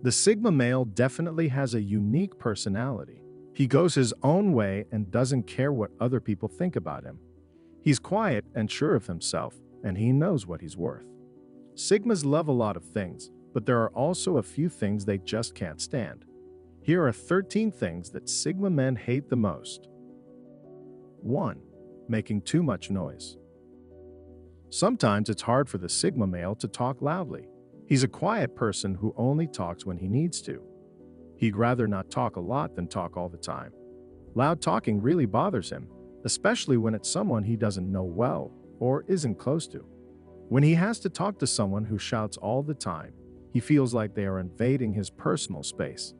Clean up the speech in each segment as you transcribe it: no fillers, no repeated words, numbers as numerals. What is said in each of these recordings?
The Sigma male definitely has a unique personality. He goes his own way and doesn't care what other people think about him. He's quiet and sure of himself, and he knows what he's worth. Sigmas love a lot of things, but there are also a few things they just can't stand. Here are 13 things that Sigma men hate the most. 1. Making too much noise. Sometimes it's hard for the Sigma male to talk loudly. He's a quiet person who only talks when he needs to. He'd rather not talk a lot than talk all the time. Loud talking really bothers him, especially when it's someone he doesn't know well or isn't close to. When he has to talk to someone who shouts all the time, he feels like they are invading his personal space.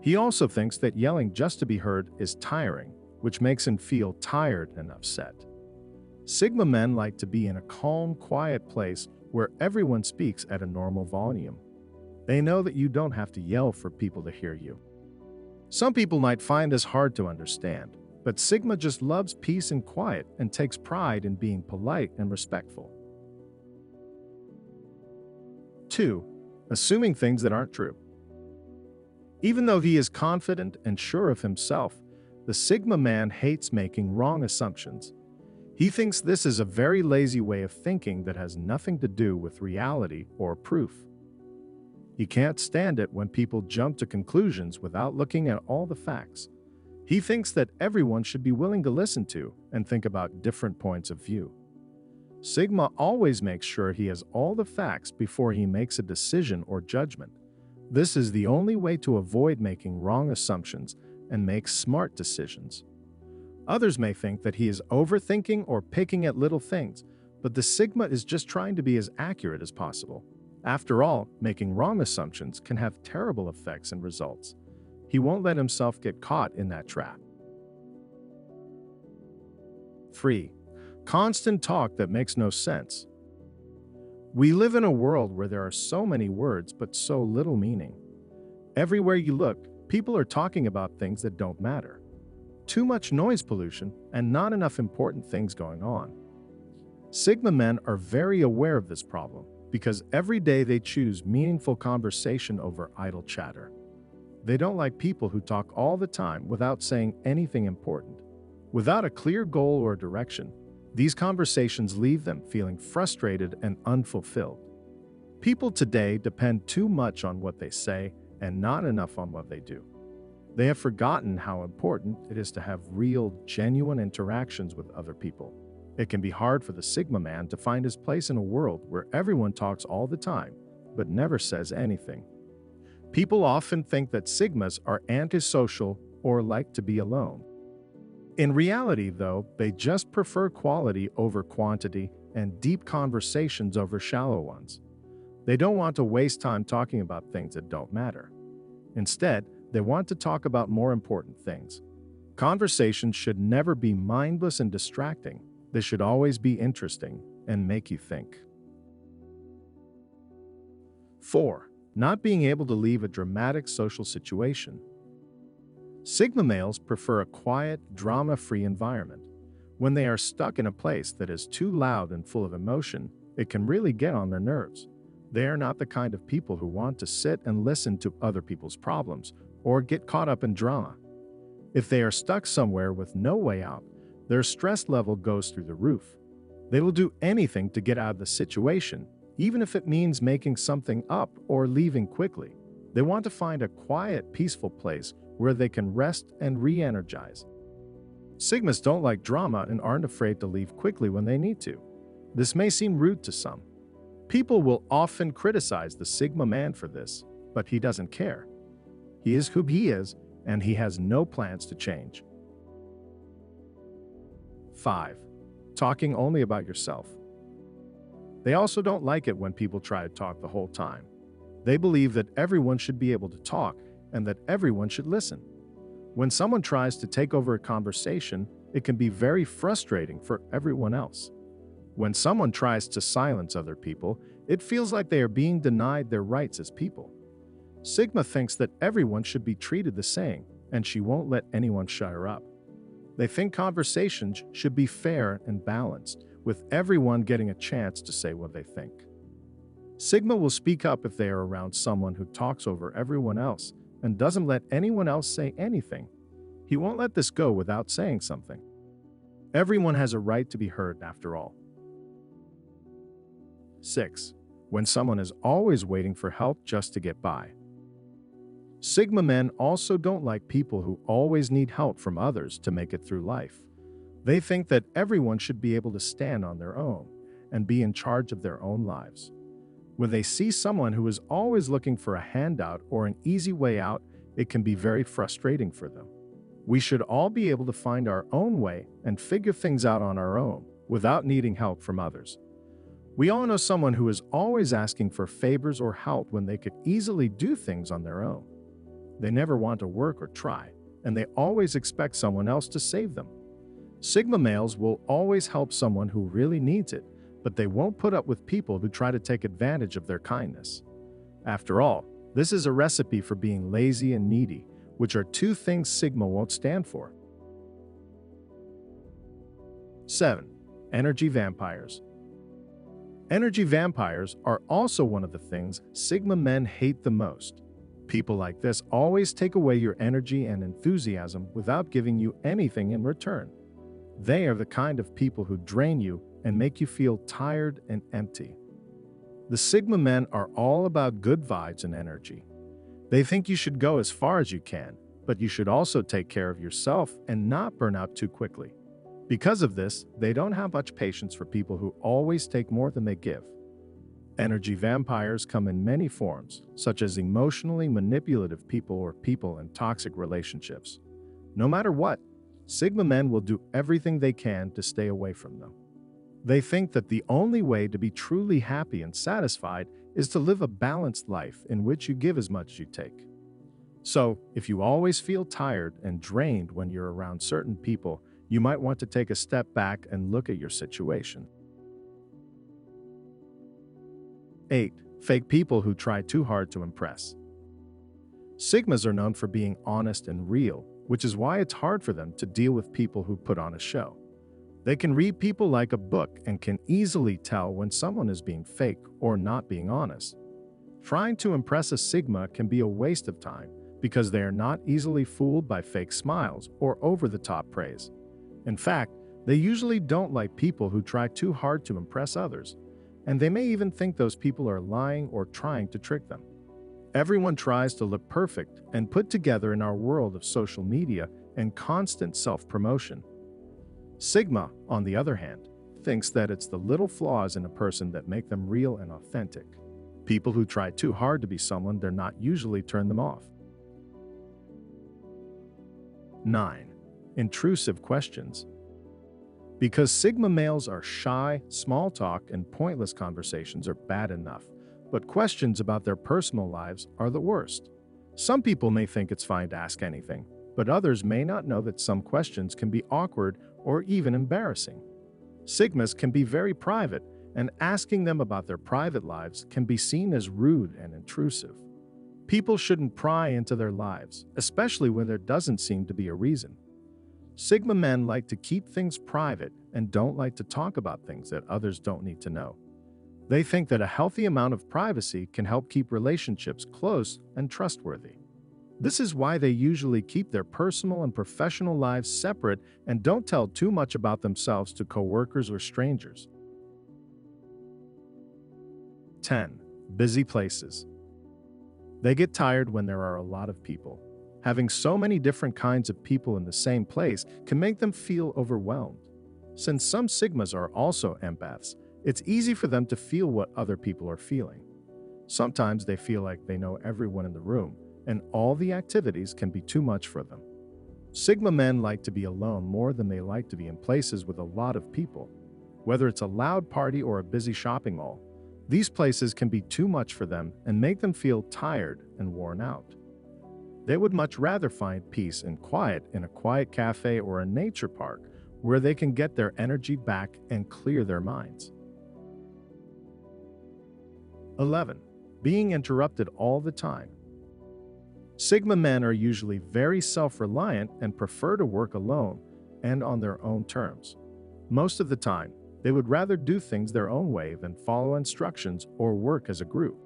He also thinks that yelling just to be heard is tiring, which makes him feel tired and upset. Sigma men like to be in a calm, quiet place where everyone speaks at a normal volume. They know that you don't have to yell for people to hear you. Some people might find this hard to understand, but Sigma just loves peace and quiet and takes pride in being polite and respectful. 2. Assuming things that aren't true. Even though he is confident and sure of himself, the Sigma man hates making wrong assumptions. He thinks this is a very lazy way of thinking that has nothing to do with reality or proof. He can't stand it when people jump to conclusions without looking at all the facts. He thinks that everyone should be willing to listen to and think about different points of view. Sigma always makes sure he has all the facts before he makes a decision or judgment. This is the only way to avoid making wrong assumptions and make smart decisions. Others may think that he is overthinking or picking at little things, but the Sigma is just trying to be as accurate as possible. After all, making wrong assumptions can have terrible effects and results. He won't let himself get caught in that trap. 3. Constant talk that makes no sense. We live in a world where there are so many words but so little meaning. Everywhere you look, people are talking about things that don't matter. Too much noise pollution and not enough important things going on. Sigma men are very aware of this problem because every day they choose meaningful conversation over idle chatter. They don't like people who talk all the time without saying anything important. Without a clear goal or direction, these conversations leave them feeling frustrated and unfulfilled. People today depend too much on what they say and not enough on what they do. They have forgotten how important it is to have real, genuine interactions with other people. It can be hard for the Sigma man to find his place in a world where everyone talks all the time, but never says anything. People often think that Sigmas are antisocial or like to be alone. In reality, though, they just prefer quality over quantity and deep conversations over shallow ones. They don't want to waste time talking about things that don't matter. Instead, they want to talk about more important things. Conversations should never be mindless and distracting. They should always be interesting and make you think. 4. Not being able to leave a dramatic social situation. Sigma males prefer a quiet, drama-free environment. When they are stuck in a place that is too loud and full of emotion, it can really get on their nerves. They are not the kind of people who want to sit and listen to other people's problems or get caught up in drama. If they are stuck somewhere with no way out, their stress level goes through the roof. They will do anything to get out of the situation, even if it means making something up or leaving quickly. They want to find a quiet, peaceful place where they can rest and re-energize. Sigmas don't like drama and aren't afraid to leave quickly when they need to. This may seem rude to some. People will often criticize the Sigma man for this, but he doesn't care. He is who he is, and he has no plans to change. 5. Talking only about yourself. They also don't like it when people try to talk the whole time. They believe that everyone should be able to talk and that everyone should listen. When someone tries to take over a conversation, it can be very frustrating for everyone else. When someone tries to silence other people, it feels like they are being denied their rights as people. Sigma thinks that everyone should be treated the same, and she won't let anyone shut her up. They think conversations should be fair and balanced, with everyone getting a chance to say what they think. Sigma will speak up if they are around someone who talks over everyone else and doesn't let anyone else say anything. He won't let this go without saying something. Everyone has a right to be heard after all. 6. When someone is always waiting for help just to get by. Sigma men also don't like people who always need help from others to make it through life. They think that everyone should be able to stand on their own and be in charge of their own lives. When they see someone who is always looking for a handout or an easy way out, it can be very frustrating for them. We should all be able to find our own way and figure things out on our own without needing help from others. We all know someone who is always asking for favors or help when they could easily do things on their own. They never want to work or try, and they always expect someone else to save them. Sigma males will always help someone who really needs it, but they won't put up with people who try to take advantage of their kindness. After all, this is a recipe for being lazy and needy, which are two things Sigma won't stand for. 7. Energy vampires. Energy vampires are also one of the things Sigma men hate the most. People like this always take away your energy and enthusiasm without giving you anything in return. They are the kind of people who drain you and make you feel tired and empty. The Sigma men are all about good vibes and energy. They think you should go as far as you can, but you should also take care of yourself and not burn out too quickly. Because of this, they don't have much patience for people who always take more than they give. Energy vampires come in many forms, such as emotionally manipulative people or people in toxic relationships. No matter what, Sigma men will do everything they can to stay away from them. They think that the only way to be truly happy and satisfied is to live a balanced life in which you give as much as you take. So, if you always feel tired and drained when you're around certain people, you might want to take a step back and look at your situation. 8. Fake people who try too hard to impress. Sigmas are known for being honest and real, which is why it's hard for them to deal with people who put on a show. They can read people like a book and can easily tell when someone is being fake or not being honest. Trying to impress a Sigma can be a waste of time because they are not easily fooled by fake smiles or over-the-top praise. In fact, they usually don't like people who try too hard to impress others, and they may even think those people are lying or trying to trick them. Everyone tries to look perfect and put together in our world of social media and constant self-promotion. Sigma, on the other hand, thinks that it's the little flaws in a person that make them real and authentic. People who try too hard to be someone they're not usually turn them off. 9. Intrusive questions. Because Sigma males are shy, small talk and pointless conversations are bad enough, but questions about their personal lives are the worst. Some people may think it's fine to ask anything, but others may not know that some questions can be awkward or even embarrassing. Sigmas can be very private, and asking them about their private lives can be seen as rude and intrusive. People shouldn't pry into their lives, especially when there doesn't seem to be a reason. Sigma men like to keep things private and don't like to talk about things that others don't need to know. They think that a healthy amount of privacy can help keep relationships close and trustworthy. This is why they usually keep their personal and professional lives separate and don't tell too much about themselves to coworkers or strangers. 10. Busy places. They get tired when there are a lot of people. Having so many different kinds of people in the same place can make them feel overwhelmed. Since some Sigmas are also empaths, it's easy for them to feel what other people are feeling. Sometimes they feel like they know everyone in the room, and all the activities can be too much for them. Sigma men like to be alone more than they like to be in places with a lot of people. Whether it's a loud party or a busy shopping mall, these places can be too much for them and make them feel tired and worn out. They would much rather find peace and quiet in a quiet cafe or a nature park where they can get their energy back and clear their minds. 11. Being interrupted all the time. Sigma men are usually very self-reliant and prefer to work alone and on their own terms. Most of the time, They would rather do things their own way than follow instructions or work as a group.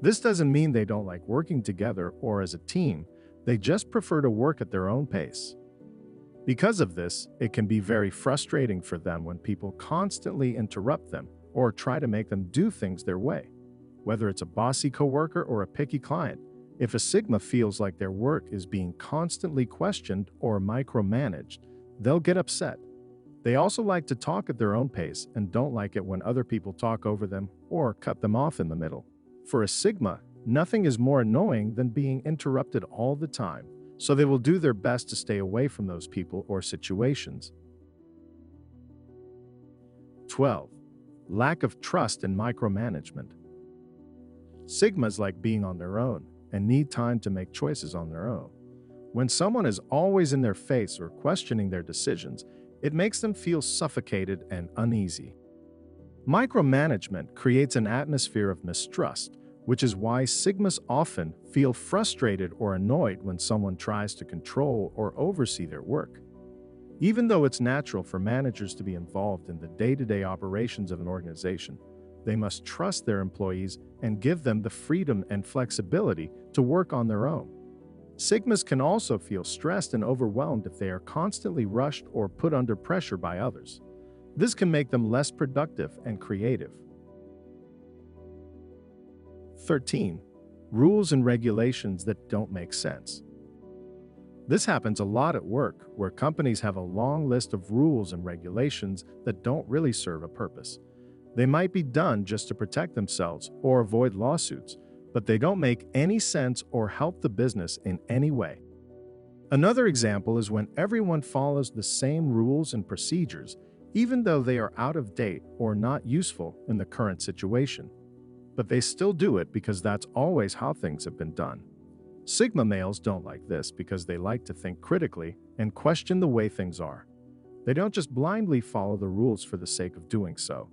This doesn't mean they don't like working together or as a team, they just prefer to work at their own pace. Because of this, it can be very frustrating for them when people constantly interrupt them or try to make them do things their way. Whether it's a bossy coworker or a picky client, if a Sigma feels like their work is being constantly questioned or micromanaged, they'll get upset. They also like to talk at their own pace and don't like it when other people talk over them or cut them off in the middle. For a Sigma, nothing is more annoying than being interrupted all the time, so they will do their best to stay away from those people or situations. 12. Lack of trust and micromanagement. Sigmas like being on their own and need time to make choices on their own. When someone is always in their face or questioning their decisions, it makes them feel suffocated and uneasy. Micromanagement creates an atmosphere of mistrust, which is why Sigmas often feel frustrated or annoyed when someone tries to control or oversee their work. Even though it's natural for managers to be involved in the day-to-day operations of an organization, they must trust their employees and give them the freedom and flexibility to work on their own. Sigmas can also feel stressed and overwhelmed if they are constantly rushed or put under pressure by others. This can make them less productive and creative. 13. Rules and regulations that don't make sense. This happens a lot at work, where companies have a long list of rules and regulations that don't really serve a purpose. They might be done just to protect themselves or avoid lawsuits, but they don't make any sense or help the business in any way. Another example is when everyone follows the same rules and procedures, even though they are out of date or not useful in the current situation. But they still do it because that's always how things have been done. Sigma males don't like this because they like to think critically and question the way things are. They don't just blindly follow the rules for the sake of doing so.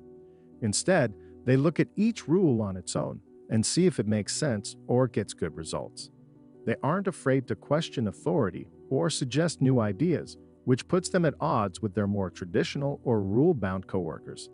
Instead, they look at each rule on its own and see if it makes sense or gets good results. They aren't afraid to question authority or suggest new ideas, which puts them at odds with their more traditional or rule-bound coworkers.